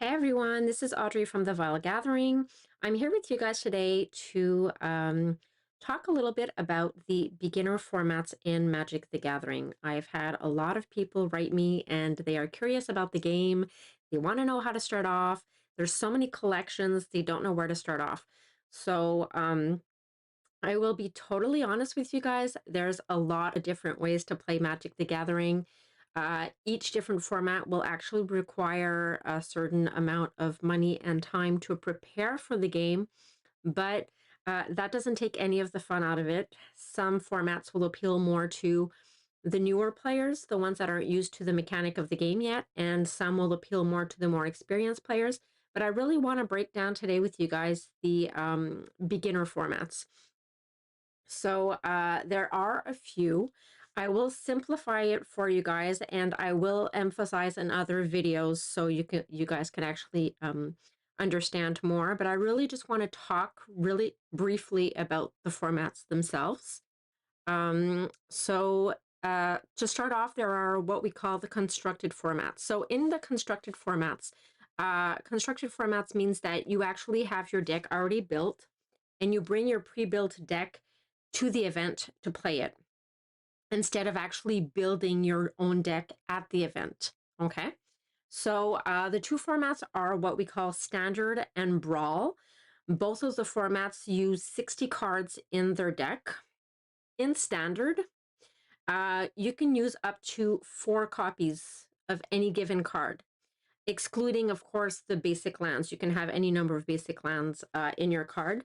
Hey everyone, this is Audrey from the Vile Gathering. I'm here with you guys today to talk a little bit about the beginner formats in Magic the Gathering. I've had a lot of people write me and they are curious about the game. They want to know how to start off. There's so many collections, they don't know where to start off. So I will be totally honest with you guys. There's a lot of different ways to play Magic the Gathering. Each different format will actually require a certain amount of money and time to prepare for the game, but that doesn't take any of the fun out of it. Some formats will appeal more to the newer players, the ones that aren't used to the mechanic of the game yet, and some will appeal more to the more experienced players. But I really want to break down today with you guys the beginner formats. So there are a few. I will simplify it for you guys, and I will emphasize in other videos so you guys can actually understand more. But I really just want to talk really briefly about the formats themselves. To start off, there are what we call the constructed formats. So in the constructed formats means that you actually have your deck already built, and you bring your pre-built deck to the event to play it instead of actually building your own deck at the event. Okay. So the two formats are what we call standard and brawl. Both of the formats use 60 cards in their deck. In standard, you can use up to 4 copies of any given card, excluding, of course, the basic lands. You can have any number of basic lands in your card,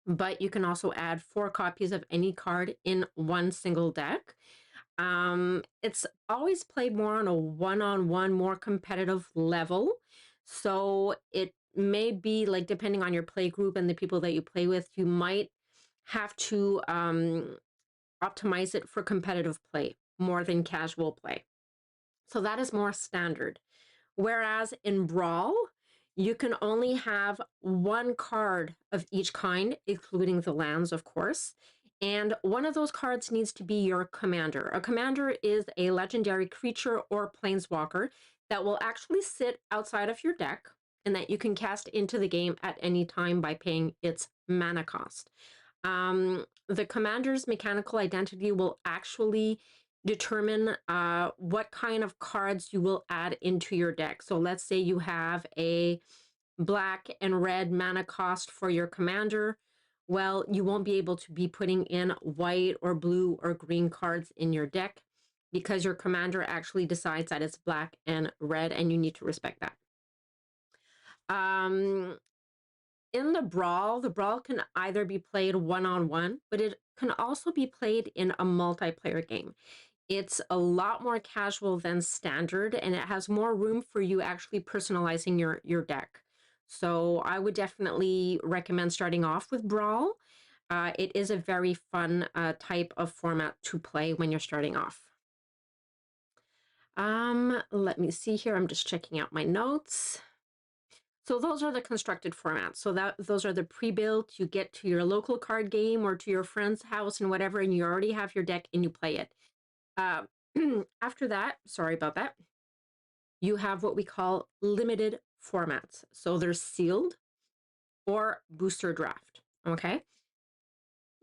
but you can also add 4 copies of any card in one single deck. It's always played more on a one-on-one, more competitive level. So it may be like, depending on your play group and the people that you play with, you might have to optimize it for competitive play more than casual play. So that is more standard. Whereas in Brawl, you can only have 1 card of each kind, including the lands, of course. And one of those cards needs to be your commander. A commander is a legendary creature or planeswalker that will actually sit outside of your deck and that you can cast into the game at any time by paying its mana cost. The commander's mechanical identity will actually determine what kind of cards you will add into your deck. So let's say you have a black and red mana cost for your commander. Well, you won't be able to be putting in white or blue or green cards in your deck because your commander actually decides that it's black and red, and you need to respect that. In the brawl can either be played one-on-one, but it can also be played in a multiplayer game. It's a lot more casual than standard, and it has more room for you actually personalizing your deck. So I would definitely recommend starting off with Brawl. It is a very fun type of format to play when you're starting off. Let me see here. I'm just checking out my notes. So those are the constructed formats. So those are the pre-built. You get to your local card game or to your friend's house and whatever, and you already have your deck and you play it. After that, sorry about that, you have what we call limited formats. So they're sealed or booster draft. Okay.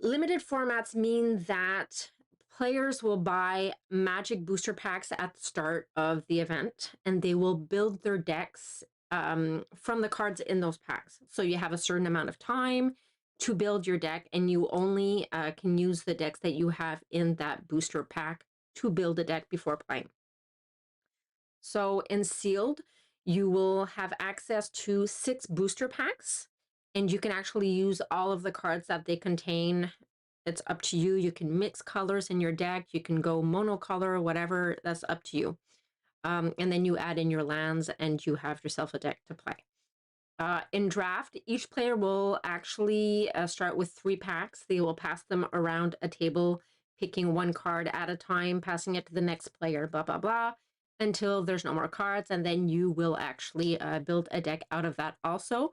Limited formats mean that players will buy Magic booster packs at the start of the event, and they will build their decks from the cards in those packs. So you have a certain amount of time to build your deck, and you only can use the decks that you have in that booster pack to build a deck before playing. So in sealed, you will have access to 6 booster packs, and you can actually use all of the cards that they contain. It's up to you. You can mix colors in your deck. You can go monocolor, whatever. That's up to you. And then you add in your lands and you have yourself a deck to play. In draft, each player will actually start with 3 packs. They will pass them around a table, picking 1 card at a time, passing it to the next player, blah, blah, blah, until there's no more cards. And then you will actually build a deck out of that also.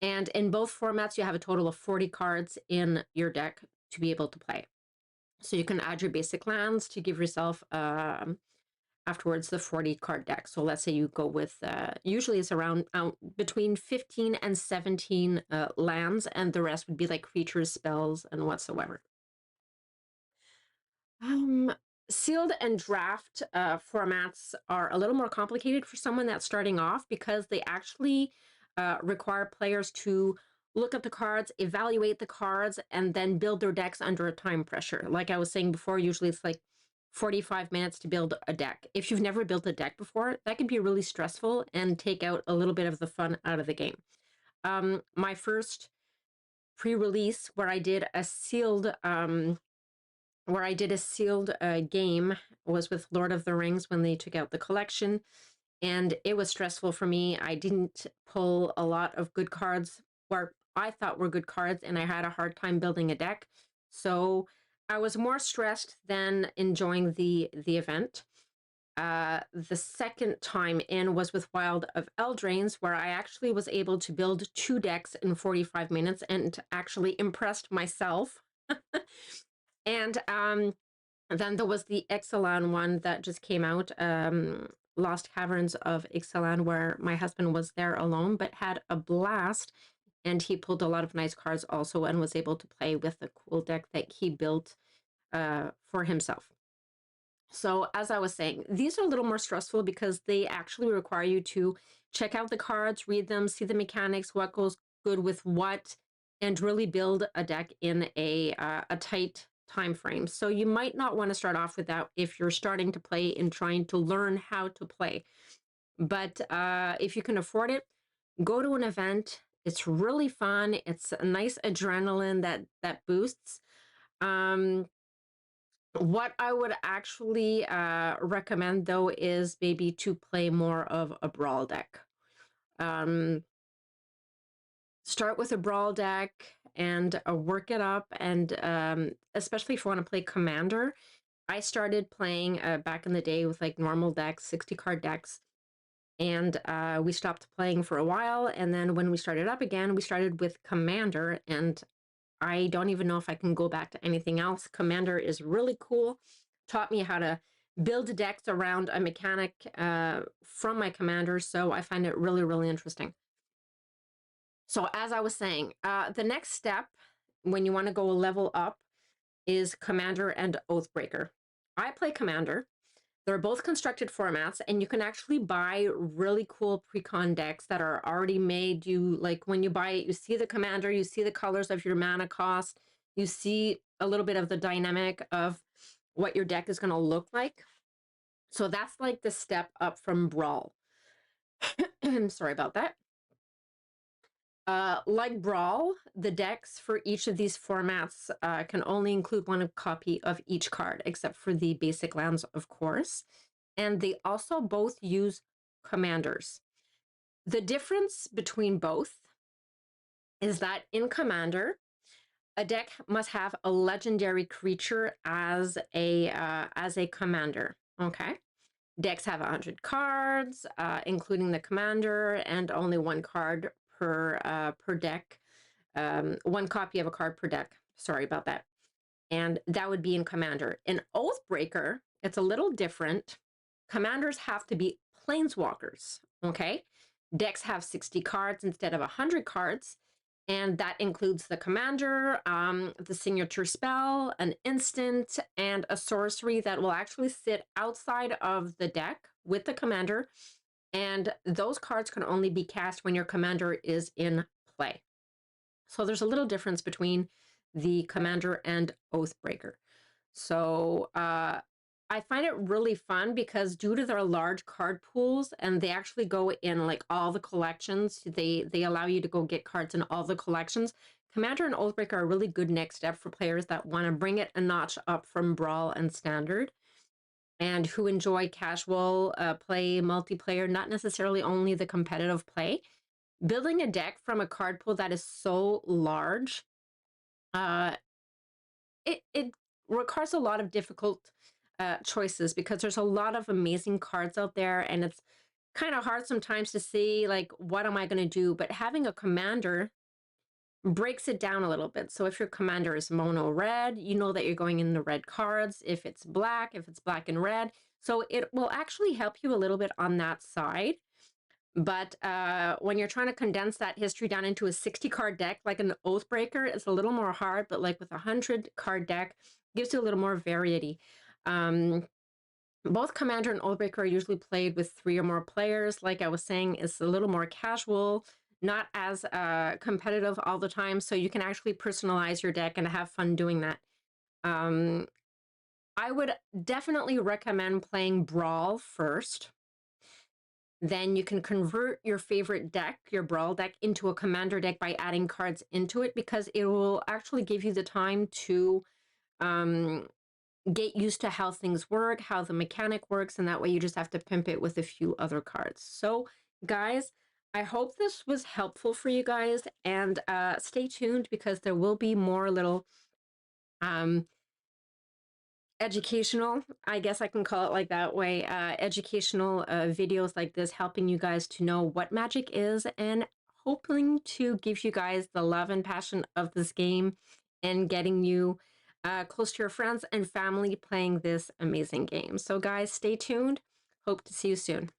And in both formats, you have a total of 40 cards in your deck to be able to play. So you can add your basic lands to give yourself afterwards the 40 card deck. So let's say you go with, usually it's around between 15 and 17 lands, and the rest would be like creatures, spells, and whatsoever. Sealed and draft formats are a little more complicated for someone that's starting off because they actually require players to look at the cards, evaluate the cards, and then build their decks under a time pressure. Like I was saying before, usually it's like 45 minutes to build a deck. If you've never built a deck before, that can be really stressful and take out a little bit of the fun out of the game. My first pre-release where I did a sealed game was with Lord of the Rings when they took out the collection, and it was stressful for me. I didn't pull a lot of good cards where I thought were good cards, and I had a hard time building a deck. So I was more stressed than enjoying the event. The second time in was with Wild of Eldraine, where I actually was able to build 2 decks in 45 minutes and actually impressed myself. And then there was the Ixalan one that just came out, Lost Caverns of Ixalan, where my husband was there alone, but had a blast. And he pulled a lot of nice cards also and was able to play with the cool deck that he built for himself. So as I was saying, these are a little more stressful because they actually require you to check out the cards, read them, see the mechanics, what goes good with what, and really build a deck in a tight time frame. So you might not want to start off with that if you're starting to play and trying to learn how to play. But if you can afford it, go to an event. It's really fun. It's a nice adrenaline that boosts. What I would actually recommend, though, is maybe to play more of a brawl deck. Start with a brawl deck and work it up, and especially if you want to play Commander. I started playing back in the day with like normal decks, 60 card decks, and we stopped playing for a while, and then when we started up again, we started with Commander, and I don't even know if I can go back to anything else. Commander is really cool. Taught me how to build decks around a mechanic from my Commander, so I find it really, really interesting. So as I was saying, the next step when you want to go a level up is Commander and Oathbreaker. I play Commander. They're both constructed formats, and you can actually buy really cool pre-con decks that are already made. You like when you buy it, you see the commander, you see the colors of your mana cost, you see a little bit of the dynamic of what your deck is going to look like. So that's like the step up from Brawl. Sorry about that. Like Brawl, the decks for each of these formats can only include one copy of each card, except for the basic lands, of course. And they also both use commanders. The difference between both is that in Commander, a deck must have a legendary creature as a commander. Okay. Decks have 100 cards, including the commander, and only 1 card per deck. 1 copy of a card per deck. Sorry about that. And that would be in Commander. In Oathbreaker, it's a little different. Commanders have to be planeswalkers, okay? Decks have 60 cards instead of 100 cards, and that includes the commander, the signature spell, an instant, and a sorcery that will actually sit outside of the deck with the commander, and those cards can only be cast when your commander is in play. So there's a little difference between the commander and Oathbreaker. So I find it really fun because due to their large card pools, and they actually go in like all the collections, they allow you to go get cards in all the collections. Commander and Oathbreaker are a really good next step for players that want to bring it a notch up from Brawl and Standard, and who enjoy casual play, multiplayer, not necessarily only the competitive play. Building a deck from a card pool that is so large, it requires a lot of difficult choices because there's a lot of amazing cards out there, and it's kind of hard sometimes to see like what am I going to do. But having a commander breaks it down a little bit. So if your commander is mono red, you know that you're going in the red cards. If it's black and red, So it will actually help you a little bit on that side. But when you're trying to condense that history down into a 60 card deck, like an Oathbreaker, it's a little more hard, but like with a 100 card deck, gives you a little more variety. Both Commander and Oathbreaker are usually played with 3 or more players. Like I was saying, it's a little more casual, not as competitive all the time. So you can actually personalize your deck and have fun doing that. I would definitely recommend playing Brawl first. Then you can convert your favorite deck, your Brawl deck, into a Commander deck by adding cards into it, because it will actually give you the time to get used to how things work, how the mechanic works, and that way you just have to pimp it with a few other cards. So, guys, I hope this was helpful for you guys, and stay tuned because there will be more little educational, I guess I can call it like that way, educational videos like this, helping you guys to know what Magic is and hoping to give you guys the love and passion of this game and getting you close to your friends and family playing this amazing game. So guys, stay tuned. Hope to see you soon.